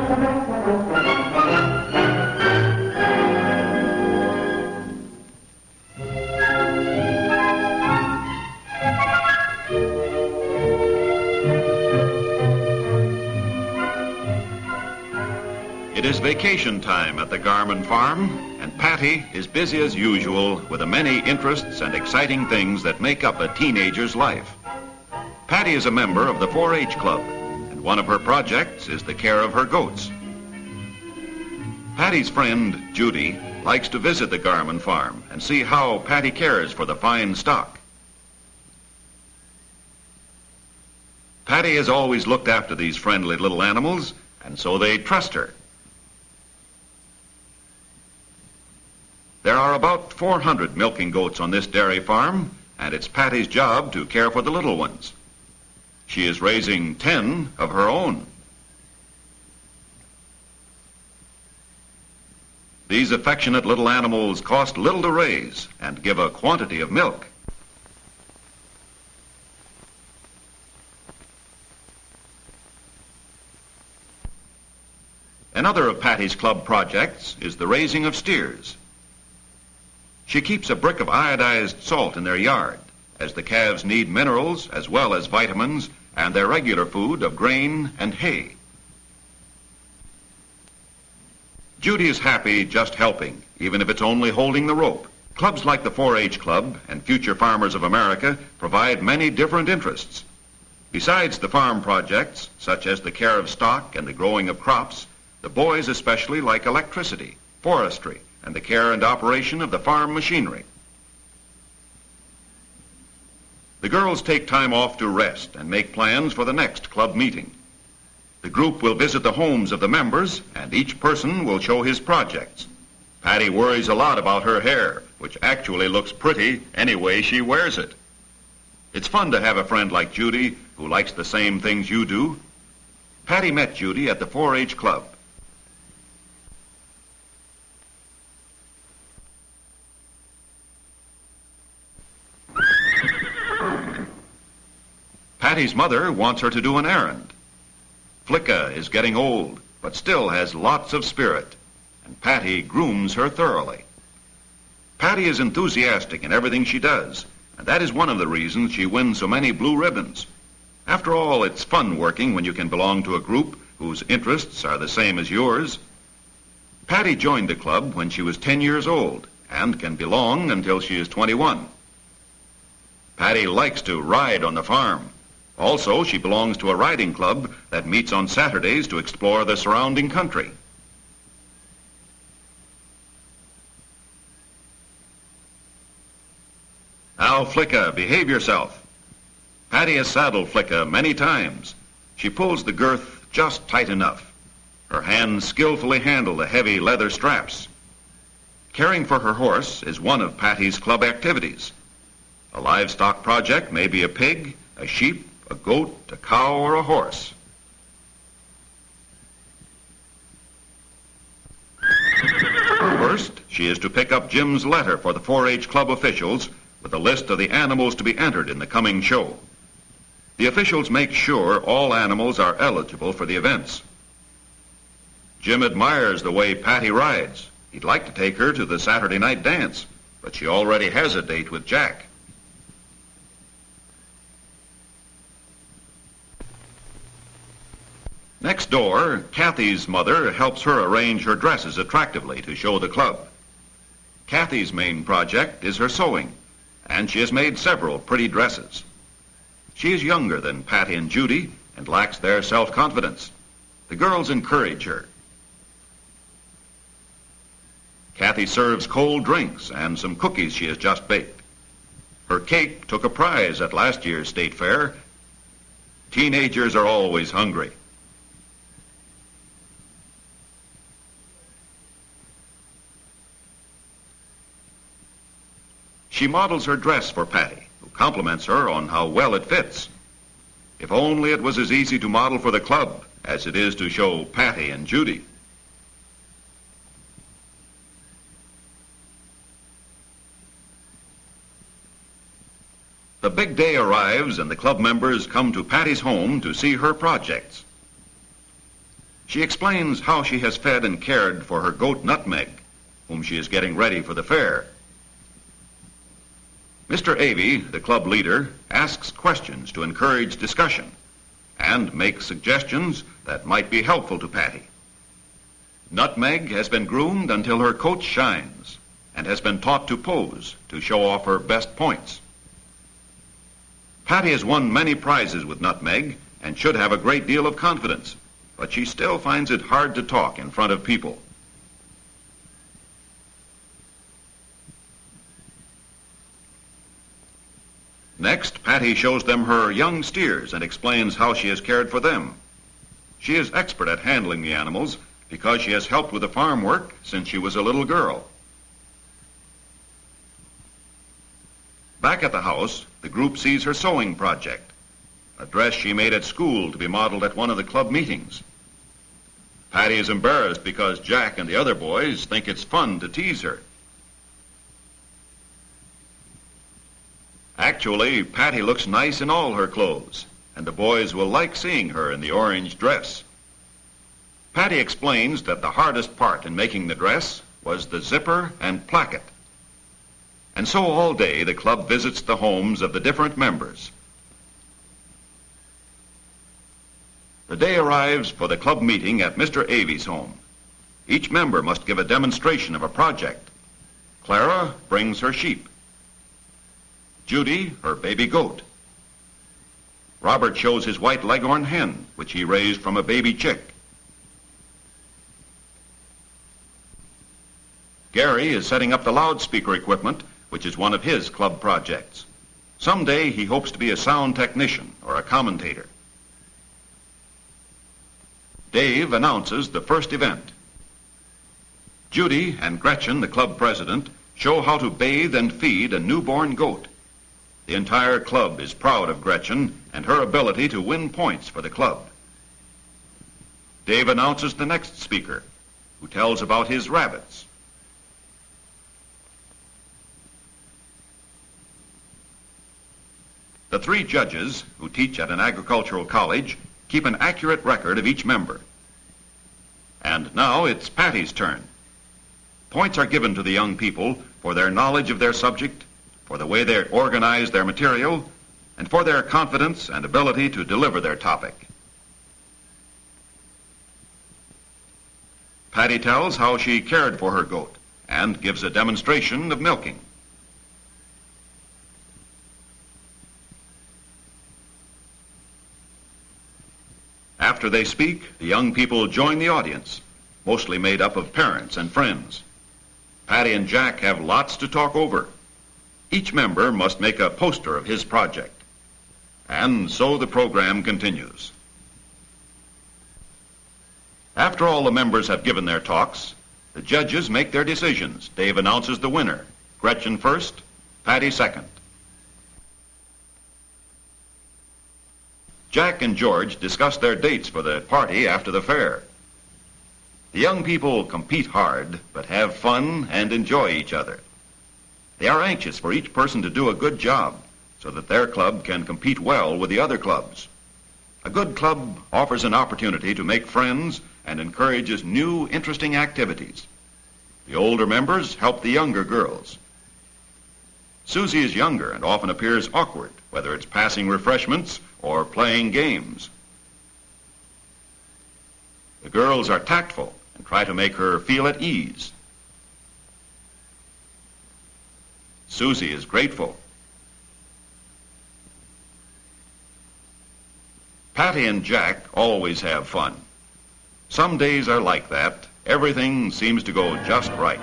It is vacation time at the Garman farm, and Patty is busy as usual with the many interests and exciting things that make up a teenager's life. Patty is a member of the 4-H club, and one of her projects is the care of her goats. Patty's friend, Judy, likes to visit the Garman farm and see how Patty cares for the fine stock. Patty has always looked after these friendly little animals, and so they trust her. There are about 400 milking goats on this dairy farm, and it's Patty's job to care for the little ones. She is raising 10 of her own. These affectionate little animals cost little to raise and give a quantity of milk. Another of Patty's club projects is the raising of steers. She keeps a brick of iodized salt in their yard, as the calves need minerals as well as vitamins and their regular food of grain and hay. Judy is happy just helping, even if it's only holding the rope. Clubs like the 4-H Club and Future Farmers of America provide many different interests. Besides the farm projects, such as the care of stock and the growing of crops, the boys especially like electricity, forestry, and the care and operation of the farm machinery. The girls take time off to rest and make plans for the next club meeting. The group will visit the homes of the members, and each person will show his projects. Patty worries a lot about her hair, which actually looks pretty any way she wears it. It's fun to have a friend like Judy who likes the same things you do. Patty met Judy at the 4-H Club. Patty's mother wants her to do an errand. Flicka is getting old, but still has lots of spirit, and Patty grooms her thoroughly. Patty is enthusiastic in everything she does, and that is one of the reasons she wins so many blue ribbons. After all, it's fun working when you can belong to a group whose interests are the same as yours. Patty joined the club when she was 10 years old and can belong until she is 21. Patty likes to ride on the farm. Also, she belongs to a riding club that meets on Saturdays to explore the surrounding country. Now, Flicka, behave yourself. Patty has saddled Flicka many times. She pulls the girth just tight enough. Her hands skillfully handle the heavy leather straps. Caring for her horse is one of Patty's club activities. A livestock project may be a pig, a sheep, a goat, a cow, or a horse. First, she is to pick up Jim's letter for the 4-H Club officials with a list of the animals to be entered in the coming show. The officials make sure all animals are eligible for the events. Jim admires the way Patty rides. He'd like to take her to the Saturday night dance, but she already has a date with Jack. Next door, Kathy's mother helps her arrange her dresses attractively to show the club. Kathy's main project is her sewing, and she has made several pretty dresses. She is younger than Patty and Judy and lacks their self-confidence. The girls encourage her. Kathy serves cold drinks and some cookies she has just baked. Her cake took a prize at last year's state fair. Teenagers are always hungry. She models her dress for Patty, who compliments her on how well it fits. If only it was as easy to model for the club as it is to show Patty and Judy. The big day arrives and the club members come to Patty's home to see her projects. She explains how she has fed and cared for her goat Nutmeg, whom she is getting ready for the fair. Mr. Avey, the club leader, asks questions to encourage discussion and makes suggestions that might be helpful to Patty. Nutmeg has been groomed until her coat shines and has been taught to pose to show off her best points. Patty has won many prizes with Nutmeg and should have a great deal of confidence, but she still finds it hard to talk in front of people. Next, Patty shows them her young steers and explains how she has cared for them. She is expert at handling the animals because she has helped with the farm work since she was a little girl. Back at the house, the group sees her sewing project, a dress she made at school to be modeled at one of the club meetings. Patty is embarrassed because Jack and the other boys think it's fun to tease her. Actually, Patty looks nice in all her clothes, and the boys will like seeing her in the orange dress. Patty explains that the hardest part in making the dress was the zipper and placket. And so all day the club visits the homes of the different members. The day arrives for the club meeting at Mr. Avey's home. Each member must give a demonstration of a project. Clara brings her sheep. Judy, her baby goat. Robert shows his white leghorn hen, which he raised from a baby chick. Gary is setting up the loudspeaker equipment, which is one of his club projects. Someday he hopes to be a sound technician or a commentator. Dave announces the first event. Judy and Gretchen, the club president, show how to bathe and feed a newborn goat. The entire club is proud of Gretchen and her ability to win points for the club. Dave announces the next speaker, who tells about his rabbits. The three judges, who teach at an agricultural college, keep an accurate record of each member. And now it's Patty's turn. Points are given to the young people for their knowledge of their subject, for the way they organize their material, and for their confidence and ability to deliver their topic. Patty tells how she cared for her goat and gives a demonstration of milking. After they speak, the young people join the audience, mostly made up of parents and friends. Patty and Jack have lots to talk over. Each member must make a poster of his project. And so the program continues. After all the members have given their talks, the judges make their decisions. Dave announces the winner. Gretchen first, Patty second. Jack and George discuss their dates for the party after the fair. The young people compete hard, but have fun and enjoy each other. They are anxious for each person to do a good job so that their club can compete well with the other clubs. A good club offers an opportunity to make friends and encourages new, interesting activities. The older members help the younger girls. Susie is younger and often appears awkward, whether it's passing refreshments or playing games. The girls are tactful and try to make her feel at ease. Susie is grateful. Patty and Jack always have fun. Some days are like that. Everything seems to go just right.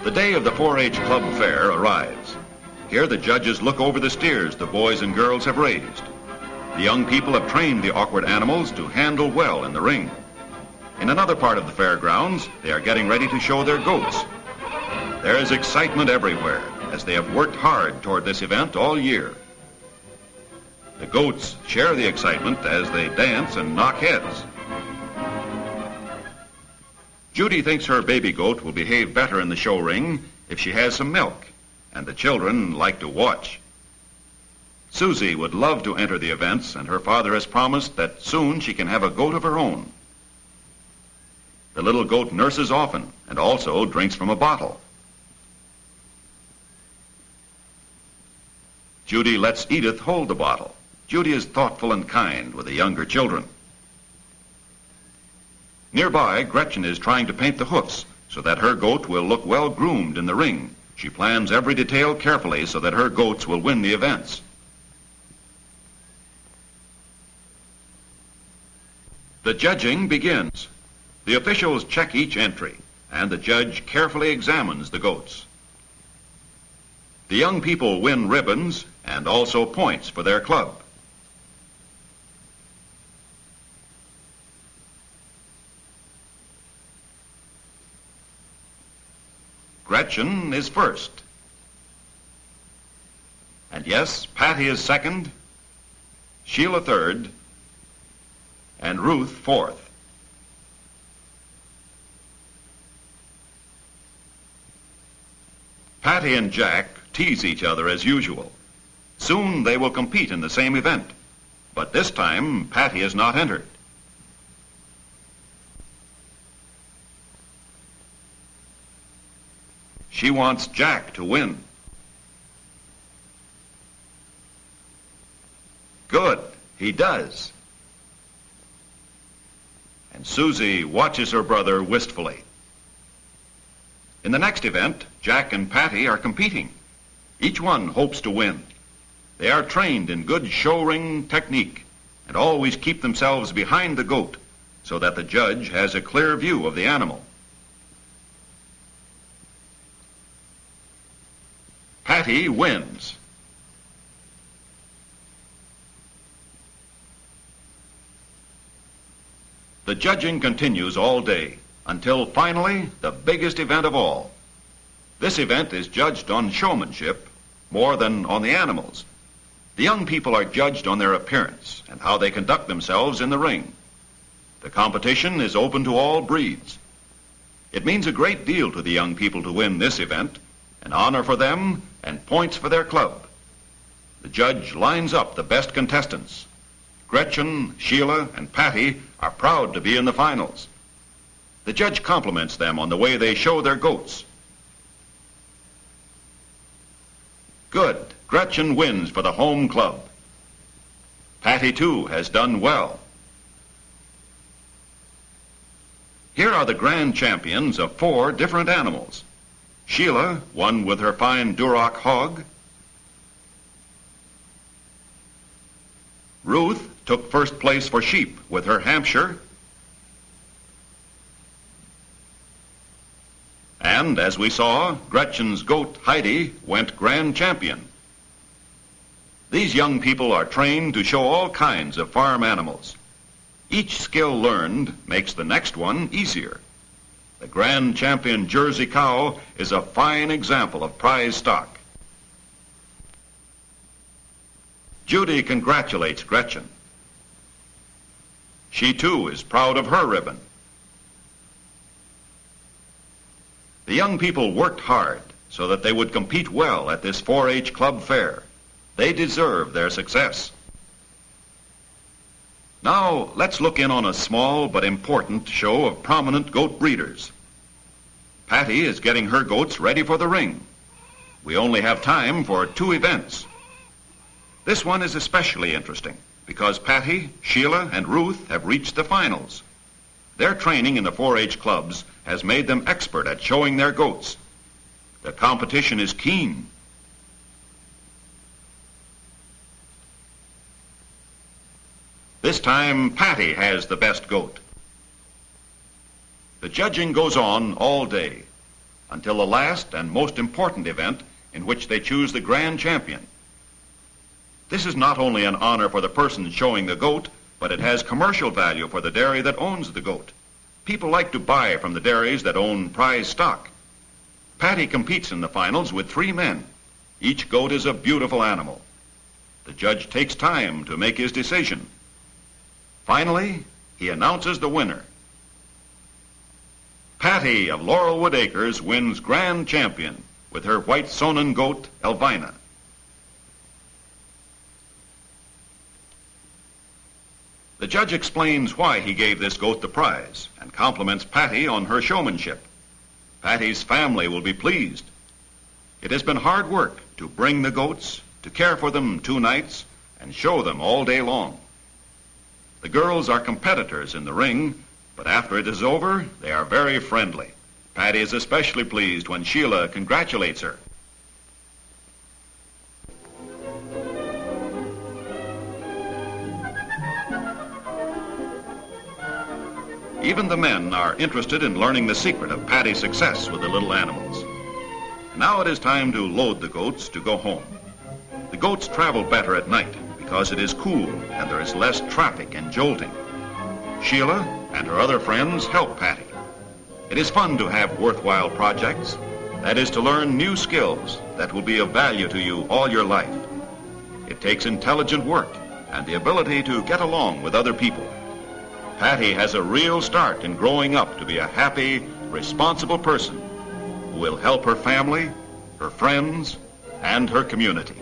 The day of the 4-H Club Fair arrives. Here the judges look over the steers the boys and girls have raised. The young people have trained the awkward animals to handle well in the ring. In another part of the fairgrounds, they are getting ready to show their goats. There is excitement everywhere, as they have worked hard toward this event all year. The goats share the excitement as they dance and knock heads. Judy thinks her baby goat will behave better in the show ring if she has some milk, and the children like to watch. Susie would love to enter the events, and her father has promised that soon she can have a goat of her own. The little goat nurses often and also drinks from a bottle. Judy lets Edith hold the bottle. Judy is thoughtful and kind with the younger children. Nearby, Gretchen is trying to paint the hoofs so that her goat will look well groomed in the ring. She plans every detail carefully so that her goats will win the events. The judging begins. The officials check each entry, and the judge carefully examines the goats. The young people win ribbons and also points for their club. Gretchen is first. And yes, Patty is second, Sheila third, and Ruth fourth. Patty and Jack tease each other as usual. Soon they will compete in the same event, but this time Patty is not entered. She wants Jack to win. Good, he does. And Susie watches her brother wistfully. In the next event, Jack and Patty are competing. Each one hopes to win. They are trained in good show ring technique and always keep themselves behind the goat so that the judge has a clear view of the animal. Patty wins. The judging continues all day until finally the biggest event of all. This event is judged on showmanship more than on the animals. The young people are judged on their appearance and how they conduct themselves in the ring. The competition is open to all breeds. It means a great deal to the young people to win this event, an honor for them and points for their club. The judge lines up the best contestants. Gretchen, Sheila, and Patty are proud to be in the finals. The judge compliments them on the way they show their goats. Good. Gretchen wins for the home club. Patty, too, has done well. Here are the grand champions of 4 different animals. Sheila won with her fine Duroc hog. Ruth took first place for sheep with her Hampshire. And, as we saw, Gretchen's goat, Heidi, went grand champion. These young people are trained to show all kinds of farm animals. Each skill learned makes the next one easier. The grand champion Jersey cow is a fine example of prize stock. Judy congratulates Gretchen. She, too, is proud of her ribbon. The young people worked hard so that they would compete well at this 4-H club fair. They deserve their success. Now, let's look in on a small but important show of prominent goat breeders. Patty is getting her goats ready for the ring. We only have time for 2 events. This one is especially interesting because Patty, Sheila, and Ruth have reached the finals. Their training in the 4-H clubs has made them expert at showing their goats. The competition is keen. This time, Patty has the best goat. The judging goes on all day until the last and most important event in which they choose the grand champion. This is not only an honor for the person showing the goat, but it has commercial value for the dairy that owns the goat. People like to buy from the dairies that own prize stock. Patty competes in the finals with 3 men. Each goat is a beautiful animal. The judge takes time to make his decision. Finally, he announces the winner. Patty of Laurelwood Acres wins grand champion with her white Sonnen goat, Elvina. The judge explains why he gave this goat the prize and compliments Patty on her showmanship. Patty's family will be pleased. It has been hard work to bring the goats, to care for them 2 nights, and show them all day long. The girls are competitors in the ring, but after it is over, they are very friendly. Patty is especially pleased when Sheila congratulates her. Even the men are interested in learning the secret of Patty's success with the little animals. Now it is time to load the goats to go home. The goats travel better at night because it is cool and there is less traffic and jolting. Sheila and her other friends help Patty. It is fun to have worthwhile projects. That is to learn new skills that will be of value to you all your life. It takes intelligent work and the ability to get along with other people. Patty has a real start in growing up to be a happy, responsible person who will help her family, her friends, and her community.